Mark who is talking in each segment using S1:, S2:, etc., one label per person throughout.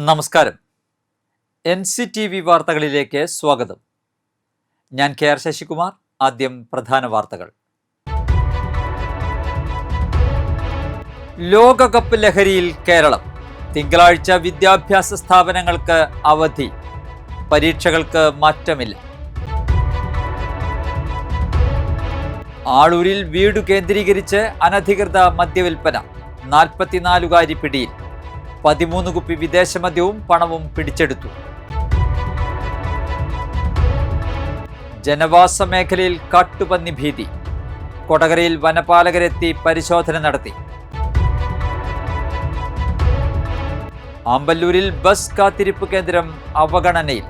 S1: നമസ്കാരം. NCTV വാർത്തകളിലേക്ക് സ്വാഗതം. ഞാൻ KR ശശികുമാർ. ആദ്യം പ്രധാന വാർത്തകൾ. ലോകകപ്പ് ലഹരിയിൽ കേരളം. തിങ്കളാഴ്ച വിദ്യാഭ്യാസ സ്ഥാപനങ്ങൾക്ക് അവധി. പരീക്ഷകൾക്ക് മാറ്റമില്ല. ആളൂരിൽ വീടു കേന്ദ്രീകരിച്ച് അനധികൃത മദ്യവിൽപ്പന. 44കാരി പിടിയിൽ. 13 കുപ്പി വിദേശ മദ്യവും പണവും പിടിച്ചെടുത്തു. ജനവാസ മേഖലയിൽ കാട്ടുപന്നി ഭീതി. കൊടകരയിൽ വനപാലകരെത്തി പരിശോധന നടത്തി. ആമ്പല്ലൂരിൽ ബസ് കാത്തിരിപ്പ് കേന്ദ്രം അവഗണനയിൽ.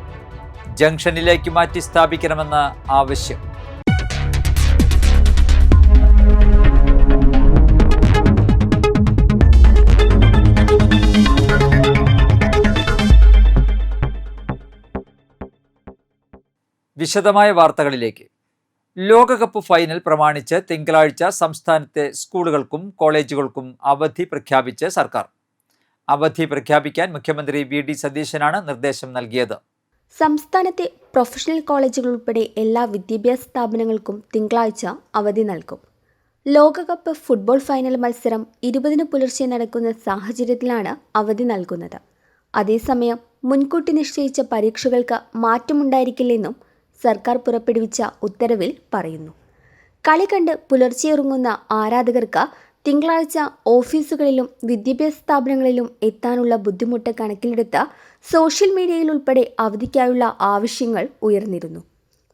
S1: ജംഗ്ഷനിലേക്ക് മാറ്റി സ്ഥാപിക്കണമെന്ന് ആവശ്യം. വിശദമായ വാർത്തകളിലേക്ക്. ലോകകപ്പ് ഫൈനൽ പ്രമാണിച്ച് തിങ്കളാഴ്ച സംസ്ഥാനത്തെ സ്കൂളുകൾക്കും കോളേജുകൾക്കും അവധി പ്രഖ്യാപിച്ച് സർക്കാർ. അവധി പ്രഖ്യാപിക്കാൻ മുഖ്യമന്ത്രി VD സതീശനാണ് നിർദ്ദേശം നൽകിയത്.
S2: സംസ്ഥാനത്തെ പ്രൊഫഷണൽ കോളേജുകൾ ഉൾപ്പെടെ എല്ലാ വിദ്യാഭ്യാസ സ്ഥാപനങ്ങൾക്കും തിങ്കളാഴ്ച അവധി നൽകും. ലോകകപ്പ് ഫുട്ബോൾ ഫൈനൽ മത്സരം 20 പുലർച്ചെ നടക്കുന്ന സാഹചര്യത്തിലാണ് അവധി നൽകുന്നത്. അതേസമയം മുൻകൂട്ടി നിശ്ചയിച്ച പരീക്ഷകൾക്ക് മാറ്റമുണ്ടായിരിക്കില്ലെന്നും സർക്കാർ പുറപ്പെടുവിച്ച ഉത്തരവിൽ പറയുന്നു. കളി കണ്ട് പുലർച്ചെ ഇറങ്ങുന്ന ആരാധകർക്ക് തിങ്കളാഴ്ച ഓഫീസുകളിലും വിദ്യാഭ്യാസ സ്ഥാപനങ്ങളിലും എത്താനുള്ള ബുദ്ധിമുട്ട് കണക്കിലെടുത്ത് സോഷ്യൽ മീഡിയയിൽ ഉൾപ്പെടെ അവധിക്കായുള്ള ആവശ്യങ്ങൾ ഉയർന്നിരുന്നു.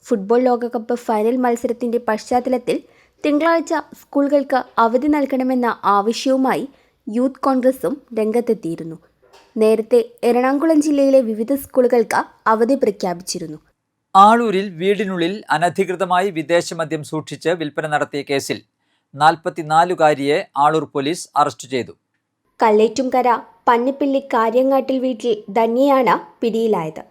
S2: ഫുട്ബോൾ ലോകകപ്പ് ഫൈനൽ മത്സരത്തിന്റെ പശ്ചാത്തലത്തിൽ തിങ്കളാഴ്ച സ്കൂളുകൾക്ക് അവധി നൽകണമെന്ന ആവശ്യവുമായി യൂത്ത് കോൺഗ്രസും രംഗത്തെത്തിയിരുന്നു. നേരത്തെ എറണാകുളം ജില്ലയിലെ വിവിധ സ്കൂളുകൾക്ക് അവധി പ്രഖ്യാപിച്ചിരുന്നു.
S1: ആളൂരിൽ വീടിനുള്ളിൽ അനധികൃതമായി വിദേശ മദ്യം സൂക്ഷിച്ച് വിൽപ്പന നടത്തിയ കേസിൽ 44കാരിയെ ആളൂർ പോലീസ് അറസ്റ്റ് ചെയ്തു.
S2: കല്ലേറ്റുംകര പന്നിപ്പിള്ളി കാര്യങ്ങാട്ടിൽ വീട്ടിൽ ധന്യയാണ് പിടിയിലായത്.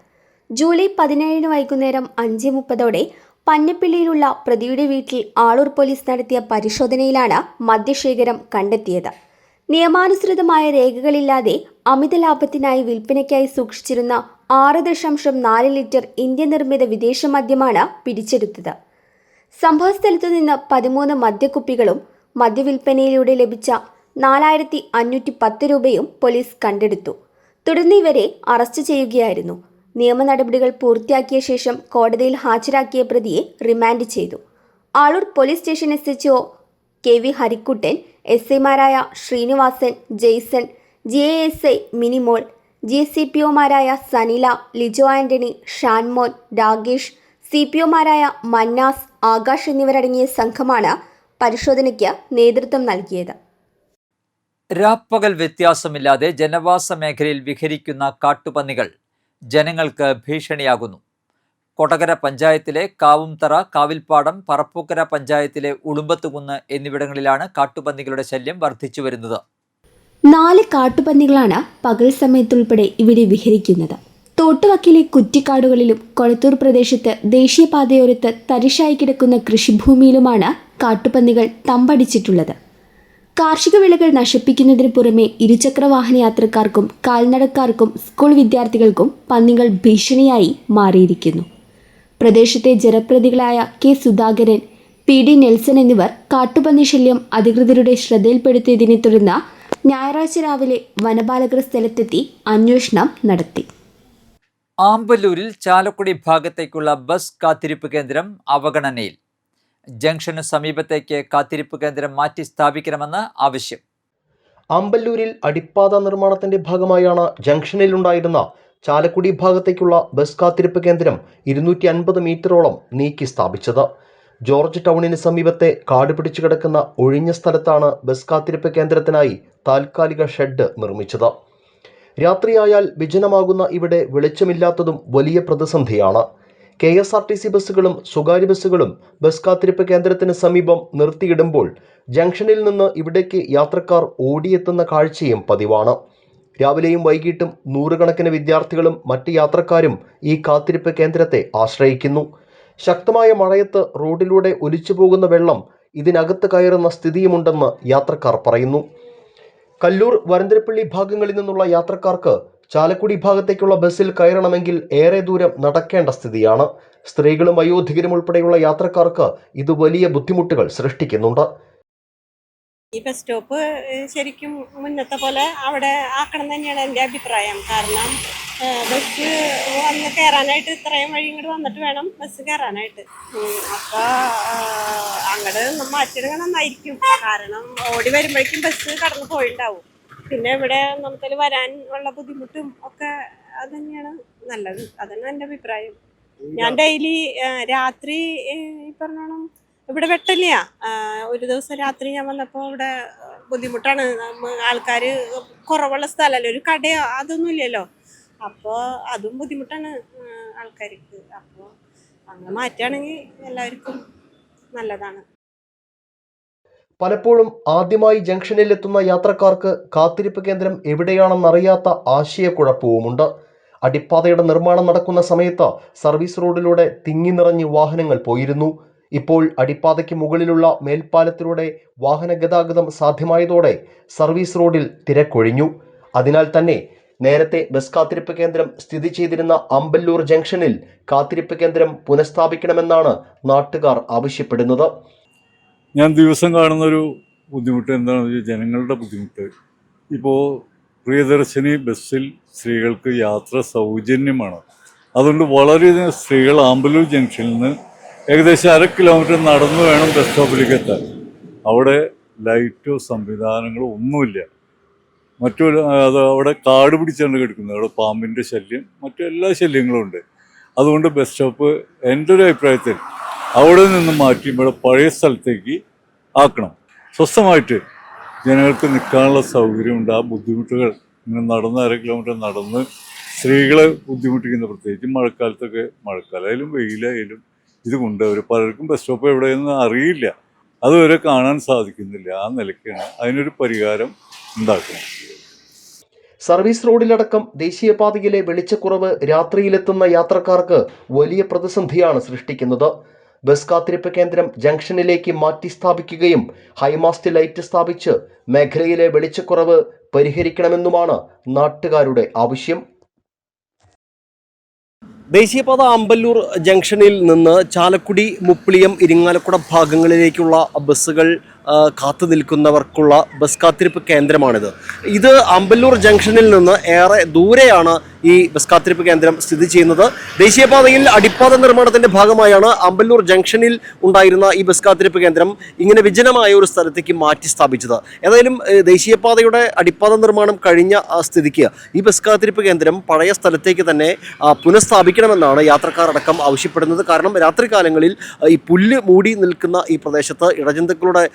S2: ജൂലൈ 17 വൈകുന്നേരം 5:30 പന്നിപ്പിള്ളിയിലുള്ള പ്രതിയുടെ വീട്ടിൽ ആളൂർ പോലീസ് നടത്തിയ പരിശോധനയിലാണ് മദ്യശേഖരം കണ്ടെത്തിയത്. നിയമാനുസൃതമായ രേഖകളില്ലാതെ അമിത ലാഭത്തിനായി വിൽപ്പനയ്ക്കായി സൂക്ഷിച്ചിരുന്ന 6.4 ലിറ്റർ ഇന്ത്യൻ നിർമ്മിത വിദേശ മദ്യമാണ് പിടിച്ചെടുത്തത്. സംഭവസ്ഥലത്തു നിന്ന് 13 മദ്യക്കുപ്പികളും മദ്യവിൽപ്പനയിലൂടെ ലഭിച്ച 4510 രൂപയും പോലീസ് കണ്ടെടുത്തു. തുടർന്ന് ഇവരെ അറസ്റ്റ് ചെയ്യുകയായിരുന്നു. നിയമ നടപടികൾ പൂർത്തിയാക്കിയ ശേഷം കോടതിയിൽ ഹാജരാക്കിയ പ്രതിയെ റിമാൻഡ് ചെയ്തു. Aloor police station SHO KV Harikuttan, SIമാരായ ശ്രീനിവാസൻ, ജെയ്സൺ, GASI മിനിമോൾ, GCPOമാരായ സനില, ലിജോ ആന്റണി, ഷാൻമോൻ, രാഗേഷ്, CPOമാരായ മന്നാസ്, ആകാശ് എന്നിവരടങ്ങിയ സംഘമാണ് പരിശോധനയ്ക്ക് നേതൃത്വം നൽകിയത്.
S1: രാപ്പകൽ വ്യത്യാസമില്ലാതെ ജനവാസ മേഖലയിൽ വിഹരിക്കുന്ന കാട്ടുപന്നികൾ ജനങ്ങൾക്ക് ഭീഷണിയാകുന്നു. കൊടകര പഞ്ചായത്തിലെ കാവുംതറ, കാവിൽപ്പാടം, പറപ്പൂക്കര പഞ്ചായത്തിലെ ഉളുമ്പത്തുകുന്ന് എന്നിവിടങ്ങളിലാണ് കാട്ടുപന്നികളുടെ ശല്യം വർദ്ധിച്ചു വരുന്നത്.
S2: 4 കാട്ടുപന്നികളാണ് പകൽ സമയത്തുൾപ്പെടെ ഇവിടെ വിഹരിക്കുന്നത്. തോട്ടുവക്കിലെ കുറ്റിക്കാടുകളിലും കൊളത്തൂർ പ്രദേശത്ത് ദേശീയപാതയോരത്ത് തരിശായി കിടക്കുന്ന കൃഷിഭൂമിയിലുമാണ് കാട്ടുപന്നികൾ തമ്പടിച്ചിട്ടുള്ളത്. കാർഷിക വിളകൾ നശിപ്പിക്കുന്നതിന് പുറമെ ഇരുചക്രവാഹന യാത്രക്കാർക്കും കാൽനടക്കാർക്കും സ്കൂൾ വിദ്യാർത്ഥികൾക്കും പന്നികൾ ഭീഷണിയായി മാറിയിരിക്കുന്നു. പ്രദേശത്തെ ജനപ്രതിനിധികളായ K സുധാകരൻ, PD നെൽസൺ എന്നിവർ കാട്ടുപന്നി ശല്യം അധികൃതരുടെ ശ്രദ്ധയിൽപ്പെടുത്തിയതിനെ തുടർന്ന് ഞായറാഴ്ച രാവിലെ വനപാലകർ സ്ഥലത്തെത്തി അന്വേഷണം നടത്തി.
S1: ആമ്പല്ലൂരിൽ ചാലക്കുടി ഭാഗത്തേക്കുള്ള ബസ് കാത്തിരിപ്പ് കേന്ദ്രം അവഗണനയിൽ. ജംഗ്ഷന് സമീപത്തേക്ക് കാത്തിരിപ്പ് കേന്ദ്രം മാറ്റി സ്ഥാപിക്കണമെന്ന് ആവശ്യം.
S3: ആമ്പല്ലൂരിൽ അടിപ്പാത നിർമ്മാണത്തിന്റെ ഭാഗമായാണ് ജംഗ്ഷനിലുണ്ടായിരുന്ന ചാലക്കുടി ഭാഗത്തേക്കുള്ള ബസ് കാത്തിരിപ്പ് കേന്ദ്രം 250 മീറ്ററോളം നീക്കി സ്ഥാപിച്ചത്. ജോർജ് ടൗണിന് സമീപത്തെ കാട് പിടിച്ചു കിടക്കുന്ന ഒഴിഞ്ഞ സ്ഥലത്താണ് ബസ് കാത്തിരിപ്പ് കേന്ദ്രത്തിനായി താൽക്കാലിക ഷെഡ് നിർമ്മിച്ചത്. രാത്രിയായാൽ വിജനമാകുന്ന ഇവിടെ വെളിച്ചമില്ലാത്തതും വലിയ പ്രതിസന്ധിയാണ്. KSRTC ബസ്സുകളും സ്വകാര്യ ബസ്സുകളും ബസ് കാത്തിരിപ്പ് കേന്ദ്രത്തിന് സമീപം നിർത്തിയിടുമ്പോൾ ജംഗ്ഷനിൽ നിന്ന് ഇവിടേക്ക് യാത്രക്കാർ ഓടിയെത്തുന്ന കാഴ്ചയും പതിവാണ്. രാവിലെയും വൈകിട്ടും 100 കണക്കിന് വിദ്യാർത്ഥികളും മറ്റ് യാത്രക്കാരും ഈ കാത്തിരിപ്പ് കേന്ദ്രത്തെ ആശ്രയിക്കുന്നു. ശക്തമായ മഴയത്ത് റോഡിലൂടെ ഒലിച്ചു പോകുന്ന വെള്ളം ഇതിനകത്ത് കയറുന്ന സ്ഥിതിയുമുണ്ടെന്ന് യാത്രക്കാർ പറയുന്നു. കല്ലൂർ വരന്തരപ്പള്ളി ഭാഗങ്ങളിൽ നിന്നുള്ള യാത്രക്കാർക്ക് ചാലക്കുടി ഭാഗത്തേക്കുള്ള ബസ്സിൽ കയറണമെങ്കിൽ ഏറെ ദൂരം നടക്കേണ്ട സ്ഥിതിയാണ്. സ്ത്രീകളും വയോധികരും ഉൾപ്പെടെയുള്ള യാത്രക്കാർക്ക് ഇത് വലിയ ബുദ്ധിമുട്ടുകൾ സൃഷ്ടിക്കുന്നുണ്ട്.
S4: ഈ ബസ് സ്റ്റോപ്പ് ശരിക്കും മുന്നത്തെ പോലെ അവിടെ ആക്കണം തന്നെയാണ് എൻ്റെ അഭിപ്രായം. കാരണം ബസ് വന്ന് കയറാനായിട്ട് ഇത്രയും വഴി ഇങ്ങോട്ട് വന്നിട്ട് വേണം ബസ് കയറാനായിട്ട്. അപ്പോൾ അങ്ങോട്ട് മാറ്റിയിടുക നന്നായിരിക്കും. കാരണം ഓടി വരുമ്പോഴേക്കും ബസ് കടന്നു പോയിണ്ടാവും. പിന്നെ ഇവിടെ നമുക്ക് വരാൻ ഉള്ള ബുദ്ധിമുട്ടും ഒക്കെ അത് തന്നെയാണ് നല്ലത്. അതാണ് എൻ്റെ അഭിപ്രായം. ഞാൻ ഡെയിലി രാത്രി പറഞ്ഞോണം ഇവിടെ വെട്ടല്ല. ഒരു ദിവസം രാത്രി ഞാൻ വന്നപ്പോൾ ഇവിടെ ബുദ്ധിമുട്ടാണ്. ആൾക്കാർ കുറവുള്ള സ്ഥലമല്ലോ, ഒരു കടയോ അതൊന്നും ഇല്ലല്ലോ. അപ്പോൾ അതും ബുദ്ധിമുട്ടാണ് ആൾക്കാർക്ക്. അപ്പോൾ അങ്ങനെ മാറ്റുകയാണെങ്കിൽ എല്ലാവർക്കും നല്ലതാണ്.
S3: പലപ്പോഴും ആദ്യമായി ജംഗ്ഷനിൽ എത്തുന്ന യാത്രക്കാർക്ക് കാത്തിരിപ്പ് കേന്ദ്രം എവിടെയാണെന്നറിയാത്ത ആശയക്കുഴപ്പവുമുണ്ട്. അടിപ്പാതയുടെ നിർമ്മാണം നടക്കുന്ന സമയത്ത് സർവീസ് റോഡിലൂടെ തിങ്ങി നിറഞ്ഞ് വാഹനങ്ങൾ പോയിരുന്നു. ഇപ്പോൾ അടിപ്പാതയ്ക്ക് മുകളിലുള്ള മേൽപ്പാലത്തിലൂടെ വാഹന ഗതാഗതം സാധ്യമായതോടെ സർവീസ് റോഡിൽ തിരക്കൊഴിഞ്ഞു. അതിനാൽ തന്നെ നേരത്തെ ബസ് കാത്തിരിപ്പ് കേന്ദ്രം സ്ഥിതി ചെയ്തിരുന്ന അമ്പല്ലൂർ ജംഗ്ഷനിൽ കാത്തിരിപ്പ് കേന്ദ്രം പുനഃസ്ഥാപിക്കണമെന്നാണ് നാട്ടുകാർ ആവശ്യപ്പെടുന്നത്.
S5: ഞാൻ ദിവസം കാണുന്നൊരു ബുദ്ധിമുട്ട് എന്താണെന്ന് വെച്ചാൽ ജനങ്ങളുടെ ബുദ്ധിമുട്ട്. ഇപ്പോൾ പ്രിയദർശിനി ബസ്സിൽ സ്ത്രീകൾക്ക് യാത്ര സൗജന്യമാണ്. അതുകൊണ്ട് വളരെയധികം സ്ത്രീകൾ ആമ്പല്ലൂർ ജംഗ്ഷനിൽ നിന്ന് ഏകദേശം 1/2 കിലോമീറ്റർ നടന്നു വേണം ബസ് സ്റ്റോപ്പിലേക്ക് എത്താൻ. അവിടെ ലൈറ്റോ സംവിധാനങ്ങളോ ഒന്നുമില്ല. അവിടെ കാട് പിടിച്ചാണ് കിടക്കുന്നത്. അവിടെ പാമ്പിൻ്റെ ശല്യം, മറ്റു എല്ലാ ശല്യങ്ങളും ഉണ്ട്. അതുകൊണ്ട് ബസ് സ്റ്റോപ്പ് എൻ്റെ ഒരു അഭിപ്രായത്തിൽ അവിടെ നിന്ന് മാറ്റി ഇവിടെ പഴയ സ്ഥലത്തേക്ക് ആക്കണം. സ്വസ്ഥമായിട്ട് ജനങ്ങൾക്ക് നിൽക്കാനുള്ള സൗകര്യമുണ്ട്. ആ ബുദ്ധിമുട്ടുകൾ ഇങ്ങനെ നടന്ന് 1/2 കിലോമീറ്റർ നടന്ന് സ്ത്രീകളെ ബുദ്ധിമുട്ടിക്കുന്ന, പ്രത്യേകിച്ച് മഴക്കാലത്തൊക്കെ, മഴക്കാലമായാലും വെയിലായാലും ഇതുകൊണ്ട് അവർ പലർക്കും ബസ് സ്റ്റോപ്പ് എവിടെയെന്ന് അറിയില്ല. അതുവരെ കാണാൻ സാധിക്കുന്നില്ല. ആ നിലയ്ക്കാണ് അതിനൊരു പരിഹാരം ഉണ്ടാക്കണം.
S3: സർവീസ് റോഡിലടക്കം ദേശീയപാതയിലെ വെളിച്ചക്കുറവ് രാത്രിയിലെത്തുന്ന യാത്രക്കാർക്ക് വലിയ പ്രതിസന്ധിയാണ് സൃഷ്ടിക്കുന്നത്. ബസ് കാത്തിരിപ്പ് കേന്ദ്രം ജംഗ്ഷനിലേക്ക് മാറ്റി സ്ഥാപിക്കുകയും ഹൈമാസ്റ്റ് ലൈറ്റ് സ്ഥാപിച്ച് മേഖലയിലെ വെളിച്ചക്കുറവ് പരിഹരിക്കണമെന്നുമാണ് നാട്ടുകാരുടെ ആവശ്യം. ദേശീയപാത അമ്പല്ലൂർ ജംഗ്ഷനിൽ നിന്ന് ചാലക്കുടി, മുപ്പിളിയം, ഇരിങ്ങാലക്കുട ഭാഗങ്ങളിലേക്കുള്ള ബസ്സുകൾ കാത്തു നിൽക്കുന്നവർക്കുള്ള ബസ് കാത്തിരിപ്പ് കേന്ദ്രമാണിത്. ഇത് അമ്പല്ലൂർ ജംഗ്ഷനിൽ നിന്ന് ഏറെ ദൂരെയാണ് ഈ ബസ് കാത്തിരിപ്പ് കേന്ദ്രം സ്ഥിതി ചെയ്യുന്നത്. ദേശീയപാതയിൽ അടിപ്പാത നിർമ്മാണത്തിന്റെ ഭാഗമായാണ് അമ്പല്ലൂർ ജംഗ്ഷനിൽ ഉണ്ടായിരുന്ന ഈ ബസ് കാത്തിരിപ്പ് കേന്ദ്രം ഇങ്ങനെ വിജനമായ ഒരു സ്ഥലത്തേക്ക് മാറ്റി സ്ഥാപിച്ചത്. ഏതായാലും ദേശീയപാതയുടെ അടിപ്പാത നിർമ്മാണം കഴിഞ്ഞ സ്ഥിതിക്ക് ഈ ബസ് കാത്തിരിപ്പ് കേന്ദ്രം പഴയ സ്ഥലത്തേക്ക് തന്നെ പുനഃസ്ഥാപിക്കണമെന്നാണ് യാത്രക്കാരടക്കം ആവശ്യപ്പെടുന്നത്. കാരണം രാത്രികാലങ്ങളിൽ ഈ പുല്ല് മൂടി നിൽക്കുന്ന ഈ പ്രദേശത്ത് ഇഴജന്തുക്കളുടെ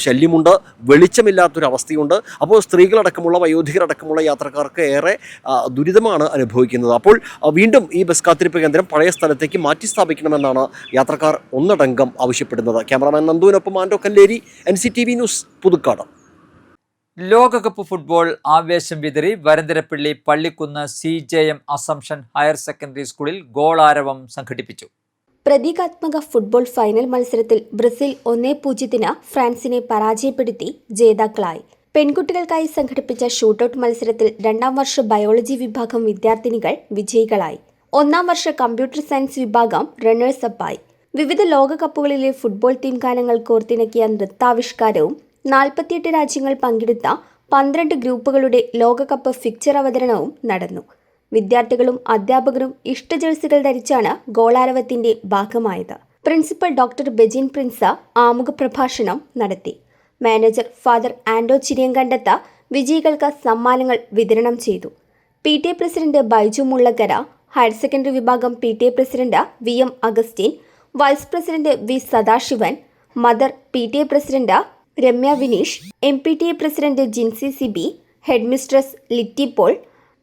S3: ശല്യമുണ്ട്, വെളിച്ചമില്ലാത്തൊരവസ്ഥയുണ്ട്. അപ്പോൾ സ്ത്രീകളടക്കമുള്ള, വയോധികരടക്കമുള്ള യാത്രക്കാർക്ക് ഏറെ ദുരിതമാണ് അനുഭവിക്കുന്നത്. അപ്പോൾ വീണ്ടും ഈ ബസ് കാത്തിരിപ്പ് കേന്ദ്രം പഴയ സ്ഥലത്തേക്ക് മാറ്റി സ്ഥാപിക്കണമെന്നാണ് യാത്രക്കാർ ഒന്നടങ്കം ആവശ്യപ്പെടുന്നത്. ക്യാമറാമാൻ നന്ദുവിനൊപ്പം ആൻഡോ കല്ലേരി, NCTV ന്യൂസ്, പുതുക്കാട്.
S1: ലോകകപ്പ് ഫുട്ബോൾ ആവേശം വിതറി Varantharappilly Pallikkunnu CJM assumption higher secondary സ്കൂളിൽ ഗോളാരവം സംഘടിപ്പിച്ചു.
S2: പ്രതീകാത്മക ഫുട്ബോൾ ഫൈനൽ മത്സരത്തിൽ ബ്രസീൽ 1-0 ഫ്രാൻസിനെ പരാജയപ്പെടുത്തി ജേതാക്കളായി. പെൺകുട്ടികൾക്കായി സംഘടിപ്പിച്ച ഷൂട്ടൌട്ട് മത്സരത്തിൽ 2ാം വർഷ ബയോളജി വിഭാഗം വിദ്യാർത്ഥിനികൾ വിജയികളായി. 1ാം വർഷ കമ്പ്യൂട്ടർ സയൻസ് വിഭാഗം റണ്ണേഴ്സ് അപ്പായി. വിവിധ ലോകകപ്പുകളിലെ ഫുട്ബോൾ ടീം ഗാനങ്ങൾ കോർത്തിണക്കിയ നൃത്താവിഷ്കാരവും 48 രാജ്യങ്ങൾ പങ്കെടുത്ത 12 ഗ്രൂപ്പുകളുടെ ലോകകപ്പ് ഫിക്ചർ അവതരണവും നടന്നു. വിദ്യാർത്ഥികളും അധ്യാപകരും ഇഷ്ട ജേഴ്സികൾ ധരിച്ചാണ് ഗോളാരവത്തിന്റെ ഭാഗമായത്. പ്രിൻസിപ്പൽ ഡോക്ടർ ബെജിൻ പ്രിൻസ് ആമുഖ പ്രഭാഷണം നടത്തി. മാനേജർ ഫാദർ ആൻഡോ ചിരിയങ്കണ്ടത്ത് വിജയികൾക്ക് സമ്മാനങ്ങൾ വിതരണം ചെയ്തു. PTA president Baiju Mullakkara, higher secondary വിഭാഗം PTA president VM Augustine, vice president V Sadasivan, mother PTA president Ramya Vineesh, MPTA president Jincy Sibi, head mistress Litty Paul,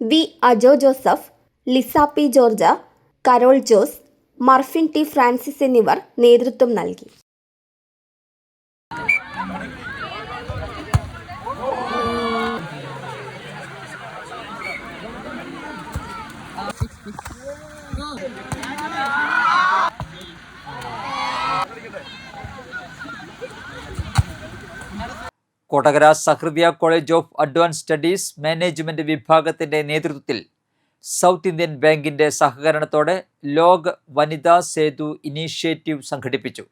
S2: V Ajo Joseph, Lisa P George, Carol Jose, Murphin T Francis എന്നിവർ നേതൃത്വം നൽകി.
S1: Kodakara Sahrudaya college of advance studies management വിഭാഗത്തിന്റെ നേതൃത്വത്തിൽ south Indian ബാങ്കിന്റെ സഹകരണത്തോടെ ലോക് വനിതാ Sethu initiative സംഘടിപ്പിച്ചു.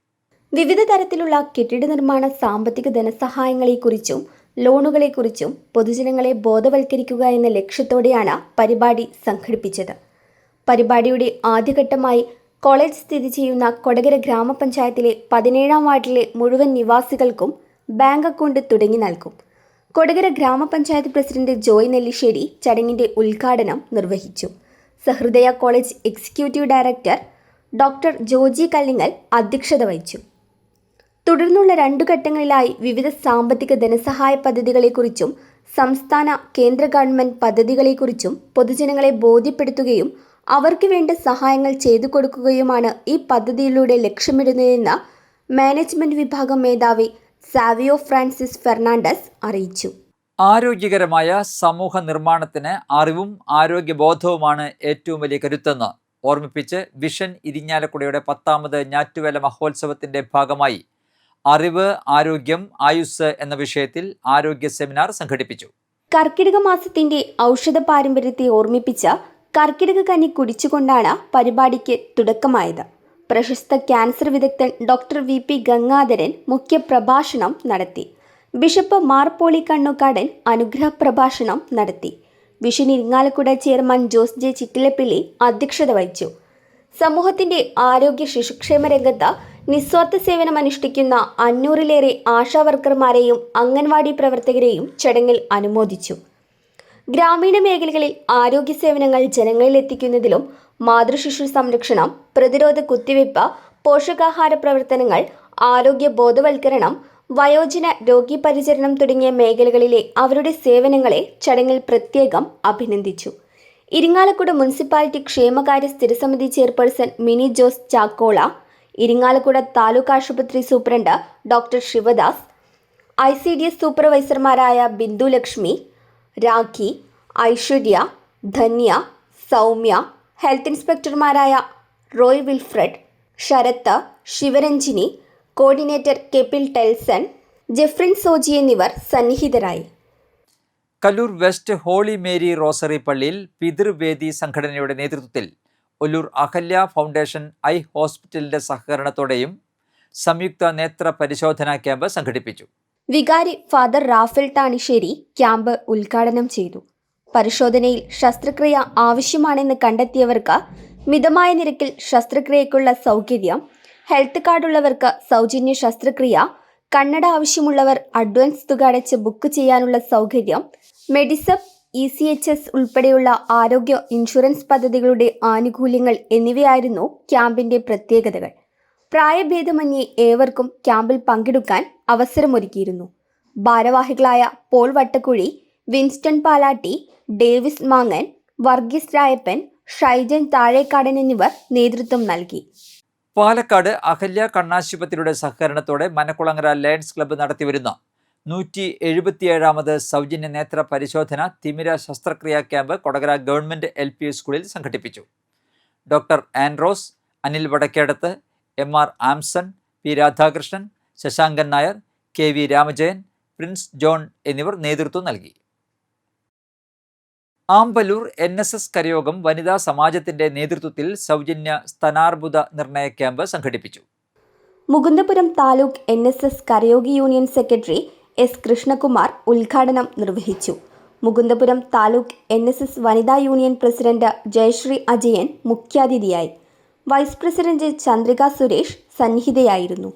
S2: വിവിധ തരത്തിലുള്ള കെട്ടിട നിർമ്മാണ സാമ്പത്തിക ധനസഹായങ്ങളെക്കുറിച്ചും ലോണുകളെക്കുറിച്ചും പൊതുജനങ്ങളെ ബോധവൽക്കരിക്കുക എന്ന ലക്ഷ്യത്തോടെയാണ് പരിപാടി സംഘടിപ്പിച്ചത്. പരിപാടിയുടെ ആദ്യഘട്ടമായി കോളേജ് സ്ഥിതി ചെയ്യുന്ന കൊടകര ഗ്രാമപഞ്ചായത്തിലെ 17-ാം വാർഡിലെ മുഴുവൻ നിവാസികൾക്കും ബാങ്ക് അക്കൗണ്ട് തുടങ്ങി നൽകും. കൊടകര ഗ്രാമപഞ്ചായത്ത് പ്രസിഡന്റ് ജോയ് നെല്ലിശ്ശേരി ചടങ്ങിന്റെ ഉദ്ഘാടനം നിർവഹിച്ചു. Sahrudaya college executive director doctor Joji Kallingal അധ്യക്ഷത വഹിച്ചു. തുടർന്നുള്ള 2 ഘട്ടങ്ങളിലായി വിവിധ സാമ്പത്തിക ധനസഹായ പദ്ധതികളെക്കുറിച്ചും സംസ്ഥാന കേന്ദ്ര ഗവൺമെന്റ് പദ്ധതികളെക്കുറിച്ചും പൊതുജനങ്ങളെ ബോധ്യപ്പെടുത്തുകയും അവർക്ക് വേണ്ട സഹായങ്ങൾ ചെയ്തു കൊടുക്കുകയുമാണ് ഈ പദ്ധതിയിലൂടെ ലക്ഷ്യമിടുന്നതെന്ന് മാനേജ്മെന്റ് വിഭാഗം മേധാവി സാവിയോ ഫ്രാൻസിസ് ഫെർണാണ്ടസ് അറിയിച്ചു.
S1: ആരോഗ്യകരമായ സമൂഹ നിർമ്മാണത്തിന് അറിവും ആരോഗ്യബോധവുമാണ് ഏറ്റവും വലിയ കരുത്തെന്ന് ഓർമ്മിപ്പിച്ച് വിഷൻ ഇരിങ്ങാലക്കുടയുടെ 10ാമത് ഞാറ്റുവേല മഹോത്സവത്തിന്റെ ഭാഗമായി അറിവ്, ആരോഗ്യം, ആയുസ് എന്ന വിഷയത്തിൽ ആരോഗ്യ സെമിനാർ സംഘടിപ്പിച്ചു.
S2: കർക്കിടക മാസത്തിന്റെ ഔഷധ പാരമ്പര്യത്തെ ഓർമ്മിപ്പിച്ച കർക്കിടക കഞ്ഞി കുടിച്ചുകൊണ്ടാണ് പരിപാടിക്ക് തുടക്കമായത്. പ്രശസ്ത ക്യാൻസർ വിദഗ്ധൻ ഡോക്ടർ VP ഗംഗാധരൻ മുഖ്യപ്രഭാഷണം നടത്തി. ബിഷപ്പ് മാർപോളി കണ്ണുകാടൻ അനുഗ്രഹ പ്രഭാഷണം നടത്തി. Vision Irinjalakuda chairman Jose J Chittilappilly അധ്യക്ഷത വഹിച്ചു. സമൂഹത്തിന്റെ ആരോഗ്യ ശിശുക്ഷേമ രംഗത്ത് നിസ്വാർത്ഥ സേവനം അനുഷ്ഠിക്കുന്ന 500-ലേറെ ആശാവർക്കർമാരെയും അംഗൻവാടി പ്രവർത്തകരെയും ചടങ്ങിൽ അനുമോദിച്ചു. ഗ്രാമീണ മേഖലകളിൽ ആരോഗ്യ സേവനങ്ങൾ ജനങ്ങളിൽ എത്തിക്കുന്നതിലും മാതൃശിശു സംരക്ഷണം, പ്രതിരോധ കുത്തിവയ്പ്, പോഷകാഹാര പ്രവർത്തനങ്ങൾ, ആരോഗ്യ ബോധവൽക്കരണം, വയോജന രോഗി പരിചരണം തുടങ്ങിയ മേഖലകളിലെ അവരുടെ സേവനങ്ങളെ ചടങ്ങിൽ പ്രത്യേകം അഭിനന്ദിച്ചു. ഇരിങ്ങാലക്കുട മുനിസിപ്പാലിറ്റി ക്ഷേമകാര്യ സ്ഥിരസമിതി ചെയർപേഴ്സൺ മിനി ജോസ് ചാക്കോള, ഇരിങ്ങാലക്കുട താലൂക്ക് ആശുപത്രി സൂപ്രണ്ട് ഡോക്ടർ ശിവദാസ്, ICDS സൂപ്പർവൈസർമാരായ ബിന്ദു ലക്ഷ്മി, രാഖി, ഐശ്വര്യ, ധന്യ, സൗമ്യ, ഹെൽത്ത് ഇൻസ്പെക്ടർമാരായ Roy Wilfred, Sarath, Sivaranjini, coordinator Kepil Telson, Jeffrin Soji എന്നിവർ സന്നിഹിതരായി.
S1: Kallur west holy Mary rosary പള്ളിയിൽ പിതൃവേദി സംഘടനയുടെ നേതൃത്വത്തിൽ ഒല്ലൂർ അഹല്യ ഫൗണ്ടേഷൻ ഐ ഹോസ്പിറ്റലിന്റെ സഹകരണത്തോടെയും സംയുക്ത നേത്ര പരിശോധനാ ക്യാമ്പ് സംഘടിപ്പിച്ചു.
S2: വികാരി ഫാദർ റാഫേൽ താണിശ്ശേരി ക്യാമ്പ് ഉദ്ഘാടനം ചെയ്തു. പരിശോധനയിൽ ശസ്ത്രക്രിയ ആവശ്യമാണെന്ന് കണ്ടെത്തിയവർക്ക് മിതമായ നിരക്കിൽ ശസ്ത്രക്രിയയ്ക്കുള്ള സൗകര്യം, ഹെൽത്ത് കാർഡുള്ളവർക്ക് സൗജന്യ ശസ്ത്രക്രിയ, കണ്ണട ആവശ്യമുള്ളവർ അഡ്വാൻസ് തുക അടച്ച് ബുക്ക് ചെയ്യാനുള്ള സൗകര്യം, മെഡിസപ്പ്, ECHS ഉൾപ്പെടെയുള്ള ആരോഗ്യ ഇൻഷുറൻസ് പദ്ധതികളുടെ ആനുകൂല്യങ്ങൾ എന്നിവയായിരുന്നു ക്യാമ്പിന്റെ പ്രത്യേകതകൾ. പ്രായഭേദമന്യേ ഏവർക്കും ക്യാമ്പിൽ പങ്കെടുക്കാൻ അവസരമൊരുക്കിയിരുന്നു. ഭാരവാഹികളായ Paul Vattakuzhi, Winston Palatty, Davis മാങ്ങൻ, വർഗീസ് രായപ്പൻ, ഷൈജൻ താഴേക്കാടൻ എന്നിവർ നേതൃത്വം നൽകി.
S1: പാലക്കാട് അഹല്യ കണ്ണാശുപത്രിയുടെ സഹകരണത്തോടെ മനക്കുളങ്ങര ലയൺസ് ക്ലബ്ബ് നടത്തിവരുന്ന 177ാമത് സൗജന്യ നേത്ര പരിശോധന തിമിര ശസ്ത്രക്രിയാ ക്യാമ്പ് കൊടകര ഗവൺമെന്റ് LP സ്കൂളിൽ സംഘടിപ്പിച്ചു. Doctor Andros, Anil Vadakkedath, MR Amson, P Radhakrishnan, Sasankan Nair, KV Ramajayan, Prince John എന്നിവർ നേതൃത്വം നൽകി. ആമ്പല്ലൂർ NSS കരയോഗം വനിതാ സമാജത്തിന്റെ നേതൃത്വത്തിൽ സൗജന്യ സ്തനാർബുദ നിർണയ ക്യാമ്പ് സംഘടിപ്പിച്ചു.
S2: മുകുന്ദപുരം താലൂക്ക് NSS കരയോഗി യൂണിയൻ സെക്രട്ടറി S കൃഷ്ണകുമാർ ഉദ്ഘാടനം നിർവഹിച്ചു. മുകുന്ദപുരം താലൂക്ക് NSS വനിതാ യൂണിയൻ പ്രസിഡന്റ് ജയശ്രീ അജയൻ മുഖ്യാതിഥിയായി. വൈസ് പ്രസിഡന്റ് ചന്ദ്രിക സുരേഷ് സന്നിഹിതയായിരുന്നു.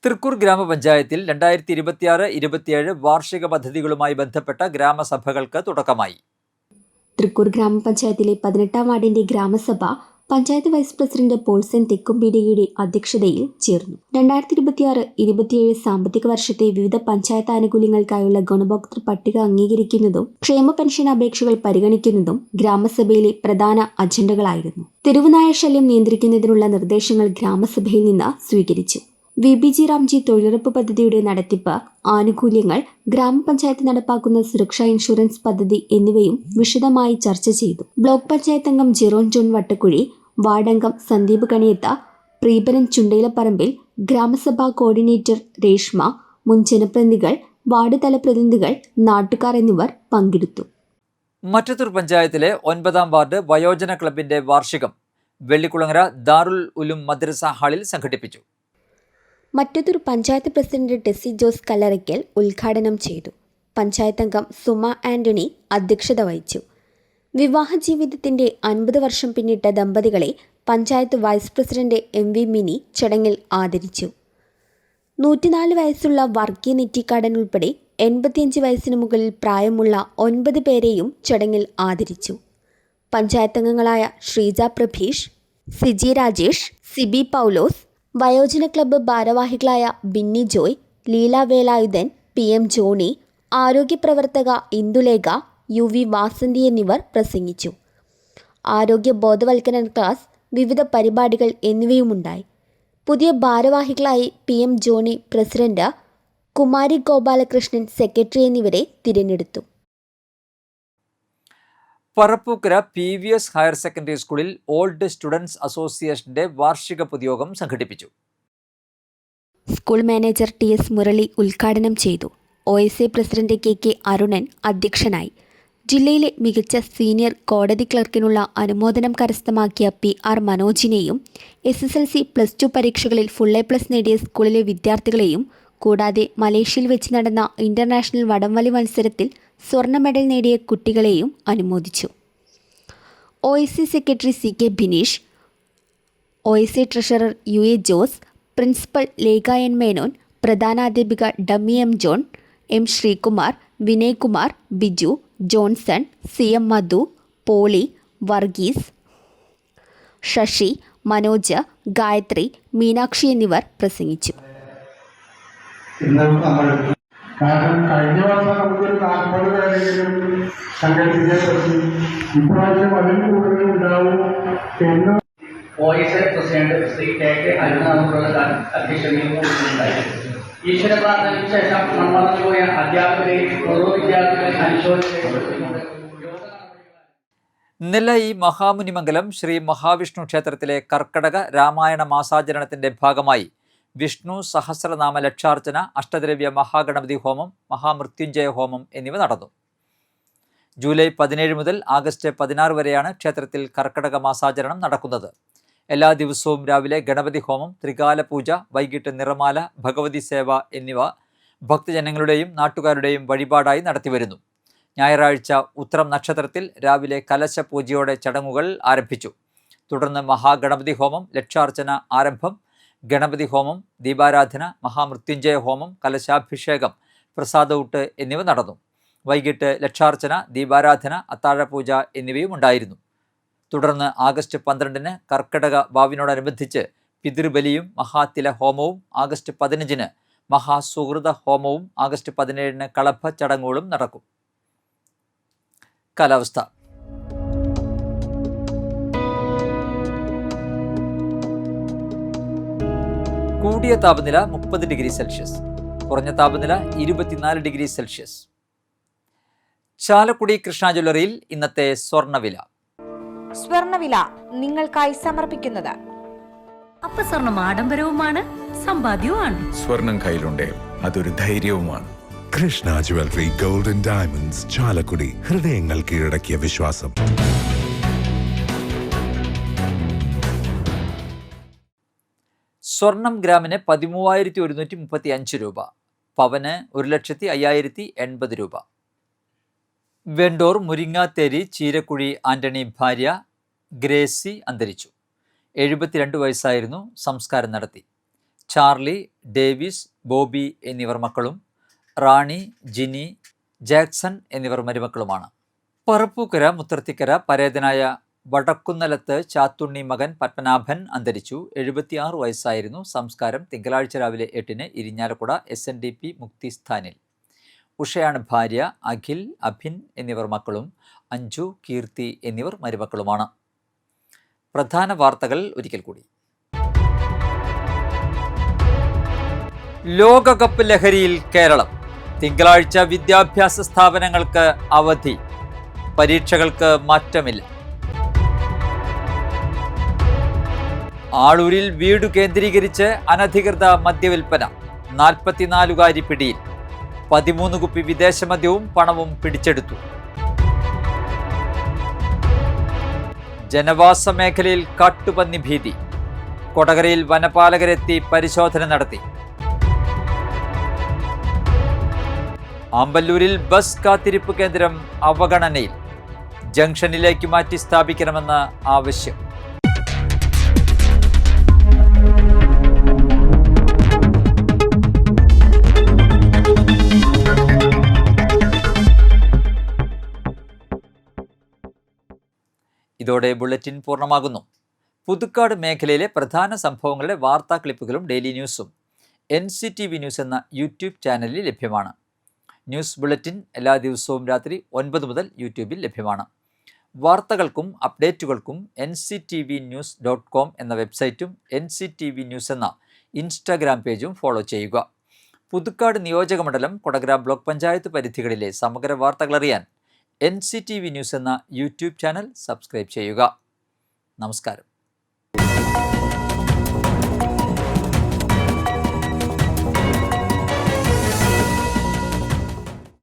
S1: തൃക്കൂർ ഗ്രാമപഞ്ചായത്തിൽ 2026-27 വാർഷിക പദ്ധതികളുമായി ബന്ധപ്പെട്ട ഗ്രാമസഭകൾക്ക് തുടക്കമായി.
S2: തൃക്കൂർ ഗ്രാമപഞ്ചായത്തിലെ 18-ാം വാർഡിന്റെ ഗ്രാമസഭ പഞ്ചായത്ത് വൈസ് പ്രസിഡന്റ് പോൾസൺ തെക്കുംപീടികയുടെ അധ്യക്ഷതയിൽ ചേർന്നു. 2026-27 സാമ്പത്തിക വർഷത്തെ വിവിധ പഞ്ചായത്ത് ആനുകൂല്യങ്ങൾക്കായുള്ള ഗുണഭോക്തൃ പട്ടിക അംഗീകരിക്കുന്നതും ക്ഷേമ പെൻഷൻ അപേക്ഷകൾ പരിഗണിക്കുന്നതും ഗ്രാമസഭയിലെ പ്രധാന അജണ്ടകളായിരുന്നു. തെരുവുനായ ശല്യം നിയന്ത്രിക്കുന്നതിനുള്ള നിർദ്ദേശങ്ങൾ ഗ്രാമസഭയിൽ നിന്ന് സ്വീകരിച്ചു. VBG റാംജി തൊഴിലുറപ്പ് പദ്ധതിയുടെ നടത്തിപ്പ്, ആനുകൂല്യങ്ങൾ, ഗ്രാമപഞ്ചായത്ത് നടപ്പാക്കുന്ന സുരക്ഷാ ഇൻഷുറൻസ് പദ്ധതി എന്നിവയും വിശദമായി ചർച്ച ചെയ്തു. ബ്ലോക്ക് പഞ്ചായത്ത് അംഗം ജിറോൺ ജോൺ വട്ടക്കുഴി, വാർഡംഗം സന്ദീപ് കണിയത്ത, പ്രീപരൻ ചുണ്ടയിലപ്പറമ്പിൽ, ഗ്രാമസഭാ കോർഡിനേറ്റർ രേഷ്മ, മുൻ ജനപ്രതിനിധികൾ, വാർഡ് തല പ്രതിനിധികൾ, നാട്ടുകാർ എന്നിവർ പങ്കെടുത്തു.
S1: മറ്റത്തൂർ പഞ്ചായത്തിലെ 9-ാം വാർഡ് വയോജന ക്ലബിന്റെ വാർഷികം വെള്ളിക്കുളങ്ങര ദാറുൽ ഉലും മദ്രസ ഹാളിൽ സംഘടിപ്പിച്ചു.
S2: മറ്റത്തൂർ പഞ്ചായത്ത് പ്രസിഡന്റ് ടെസി ജോസ് കല്ലറയ്ക്കൽ ഉദ്ഘാടനം ചെയ്തു. പഞ്ചായത്ത് അംഗം സുമ ആന്റണി അധ്യക്ഷത വഹിച്ചു. വിവാഹ ജീവിതത്തിന്റെ 50 വർഷം പിന്നിട്ട ദമ്പതികളെ panchayat vice president MV Mini ചടങ്ങിൽ ആദരിച്ചു. 104 വയസ്സുള്ള വർഗീയ നെറ്റിക്കാടൻ ഉൾപ്പെടെ 85 വയസ്സിന് മുകളിൽ പ്രായമുള്ള 9 പേരെയും ചടങ്ങിൽ ആദരിച്ചു. പഞ്ചായത്ത് അംഗങ്ങളായ ശ്രീജ പ്രഭീഷ്, സിജി രാജേഷ്, സിബി പൗലോസ്, വയോജന ക്ലബ്ബ് ഭാരവാഹികളായ ബിന്നി ജോയ്, ലീല വേലായുധൻ, PM ജോണി, ആരോഗ്യ പ്രവർത്തക ഇന്ദുലേഖ, UV വാസന്തി എന്നിവർ പ്രസംഗിച്ചു. ആരോഗ്യ ബോധവൽക്കരണ ക്ലാസ്, വിവിധ പരിപാടികൾ എന്നിവയുമുണ്ടായി. പുതിയ ഭാരവാഹികളായി PM Johnny president, Kumari Gopalakrishnan secretary എന്നിവരെ തിരഞ്ഞെടുത്തു.
S1: പറപ്പൂക്കര PVS ഹയർ സെക്കൻഡറി സ്കൂളിൽ ഓൾഡ് സ്റ്റുഡൻസ് അസോസിയേഷന്റെ വാർഷിക പൊതുയോഗം സംഘടിപ്പിച്ചു.
S2: സ്കൂൾ മാനേജർ TS മുരളി ഉദ്ഘാടനം ചെയ്തു. OSA പ്രസിഡന്റ് KK അരുണൻ അധ്യക്ഷനായി. ജില്ലയിലെ മികച്ച സീനിയർ കോടതി ക്ലർക്കിനുള്ള അനുമോദനം കരസ്ഥമാക്കിയ PR മനോജിനെയും SSLC +2 പരീക്ഷകളിൽ ഫുൾ A+ നേടിയ സ്കൂളിലെ വിദ്യാർത്ഥികളെയും കൂടാതെ മലേഷ്യയിൽ വെച്ച് നടന്ന ഇന്റർനാഷണൽ വടംവലി മത്സരത്തിൽ സ്വർണ്ണ മെഡൽ നേടിയ കുട്ടികളെയും അനുമോദിച്ചു. OSA secretary CK Bineesh, OSA treasurer UA Jose, principal Lekha N Menon, പ്രധാനാധ്യാപിക ഡമ്മി M John, M Sreekumar, Vinaykumar, Biju, Johnson, CM Madhu, Poly, Varghese, Sasi, Manoj, Gayathri, Meenakshi എന്നിവർ പ്രസംഗിച്ചു.
S6: കാരണം കഴിഞ്ഞ വർഷം നമുക്കൊരു 40 പേരെങ്കിലും സംഘടിപ്പിക്കാൻ പറ്റി. ഇപ്രാവശ്യം അതിൽ കൂടുതൽ ഉണ്ടാവും എന്ന്
S7: OSA president Shri KK Aruna നമുക്കുള്ള അധ്യക്ഷതയിൽ ഉണ്ടായി. ഈശ്വര പ്രാർത്ഥനയ്ക്ക് ശേഷം നമ്മൾ പോയ അധ്യാപകരെയും പൂർവ്വ വിദ്യാർത്ഥികളെ അനുശോചിച്ചുകൊണ്ട്
S1: നെല്ലയി മഹാമുനിമംഗലം ശ്രീ മഹാവിഷ്ണു ക്ഷേത്രത്തിലെ കർക്കടക രാമായണ മാസാചരണത്തിന്റെ ഭാഗമായി വിഷ്ണു സഹസ്രനാമ ലക്ഷാർച്ചന, അഷ്ടദ്രവ്യ മഹാഗണപതി ഹോമം, മഹാമൃത്യുഞ്ജയ ഹോമം എന്നിവ നടന്നു. ജൂലൈ 17 മുതൽ ആഗസ്റ്റ് 16 വരെയാണ് ക്ഷേത്രത്തിൽ കർക്കടക മാസാചരണം നടക്കുന്നത്. എല്ലാ ദിവസവും രാവിലെ ഗണപതി ഹോമം, ത്രികാല പൂജ, വൈകിട്ട് നിറമാല, ഭഗവതി സേവ എന്നിവ ഭക്തജനങ്ങളുടെയും നാട്ടുകാരുടെയും വഴിപാടായി നടത്തിവരുന്നു. ഞായറാഴ്ച ഉത്രം നക്ഷത്രത്തിൽ രാവിലെ കലശ പൂജയോടെ ചടങ്ങുകൾ ആരംഭിച്ചു. തുടർന്ന് മഹാഗണപതി ഹോമം, ലക്ഷാർച്ചന ആരംഭം, ഗണപതി ഹോമം, ദീപാരാധന, മഹാമൃത്യുഞ്ജയ ഹോമം, കലശാഭിഷേകം, പ്രസാദഊട്ട് എന്നിവ നടന്നു. വൈകിട്ട് ലക്ഷാർച്ചന, ദീപാരാധന, അത്താഴപൂജ എന്നിവയും ഉണ്ടായിരുന്നു. തുടർന്ന് ആഗസ്റ്റ് 12 കർക്കടക വാവിനോടനുബന്ധിച്ച് പിതൃബലിയും മഹാതില ഹോമവും, ആഗസ്റ്റ് 15 മഹാസുഹൃത ഹോമവും, ആഗസ്റ്റ് 17 കളഭ ചടങ്ങുകളും നടക്കും. കാലാവസ്ഥ. കൂടിയ താപനില 30 ഡിഗ്രി സെൽഷ്യസ്, കുറഞ്ഞ താപനില 24 ഡിഗ്രി സെൽഷ്യസ്. ചാലക്കുടി കൃഷ്ണ ജ്വല്ലറിയിൽ ഇന്നത്തെ സ്വർണ്ണവില.
S8: സ്വർണ്ണവില നിങ്ങൾക്കായി സമർപ്പിക്കുന്നത്
S9: അപ്പസ്വർണം ആഡംബരവുമാണ്, സമ്പാദ്യവുമാണ്.
S10: സ്വർണം കയ്യിലുണ്ടേ അതൊരു ധൈര്യവുമാണ്.
S11: Krishna jewellery gold and diamonds, Chalakudy. ഹൃദയങ്ങൾ കീഴടക്കിയ വിശ്വാസം.
S1: സ്വർണം ഗ്രാമിന് 13,135 രൂപ, പവന് 1,05,080 രൂപ. വെണ്ടൂർ മുരിങ്ങാത്തേരി ചീരക്കുഴി ആന്റണി ഭാര്യ ഗ്രേസി അന്തരിച്ചു. 72 വയസ്സായിരുന്നു. സംസ്കാരം നടത്തി. ചാർലി, ഡേവിസ്, ബോബി എന്നിവർ മക്കളും റാണി, ജിനി, ജാക്സൺ എന്നിവർ മരുമക്കളുമാണ്. പറപ്പൂക്കര മുത്തർത്തിക്കര പരേതനായ വടക്കുന്നലത്ത് ചാത്തുണ്ണി മകൻ പത്മനാഭൻ അന്തരിച്ചു. 76 വയസ്സായിരുന്നു. സംസ്കാരം തിങ്കളാഴ്ച രാവിലെ 8 ഇരിഞ്ഞാലക്കുട SNDP മുക്തിസ്ഥാനിൽ. ഉഷയാണ് ഭാര്യ. അഖിൽ, അഭിൻ എന്നിവർ മക്കളും അഞ്ജു, കീർത്തി എന്നിവർ മരുമക്കളുമാണ്. പ്രധാന വാർത്തകൾ ഒരിക്കൽ കൂടി. ലോകകപ്പ് ലഹരിയിൽ കേരളം. തിങ്കളാഴ്ച വിദ്യാഭ്യാസ സ്ഥാപനങ്ങൾക്ക് അവധി. പരീക്ഷകൾക്ക് മാറ്റമില്ല. ആളൂരിൽ വീട് കേന്ദ്രീകരിച്ച് അനധികൃത മദ്യവിൽപ്പന. 44കാരി പിടിയിൽ. 13 കുപ്പി വിദേശ മദ്യവും പണവും പിടിച്ചെടുത്തു. ജനവാസ മേഖലയിൽ കാട്ടുപന്നി ഭീതി. കൊടകരയിൽ വനപാലകരെത്തി പരിശോധന നടത്തി. ആമ്പല്ലൂരിൽ ബസ് കാത്തിരിപ്പ് കേന്ദ്രം അവഗണനയിൽ. ജംഗ്ഷനിലേക്ക് മാറ്റി സ്ഥാപിക്കണമെന്ന് ആവശ്യം. ഇതോടെ ബുള്ളറ്റിൻ പൂർണ്ണമാകുന്നു. പുതുക്കാട് മേഖലയിലെ പ്രധാന സംഭവങ്ങളുടെ വാർത്താ ക്ലിപ്പുകളും ഡെയിലി ന്യൂസും NCTV ന്യൂസ് എന്ന യൂട്യൂബ് ചാനലിൽ ലഭ്യമാണ്. ന്യൂസ് ബുള്ളറ്റിൻ എല്ലാ ദിവസവും രാത്രി 9 മുതൽ യൂട്യൂബിൽ ലഭ്യമാണ്. വാർത്തകൾക്കും അപ്ഡേറ്റുകൾക്കും nctvnews.com എന്ന വെബ്സൈറ്റും NCTV ന്യൂസ് എന്ന ഇൻസ്റ്റാഗ്രാം പേജും ഫോളോ ചെയ്യുക. പുതുക്കാട് നിയോജകമണ്ഡലം, കൊടകര ബ്ലോക്ക് പഞ്ചായത്ത് പരിധികളിലെ സമഗ്ര വാർത്തകൾ അറിയാൻ NCTV ന്യൂസ് എന്ന യൂട്യൂബ് ചാനൽ സബ്സ്ക്രൈബ് ചെയ്യുക. നമസ്കാരം.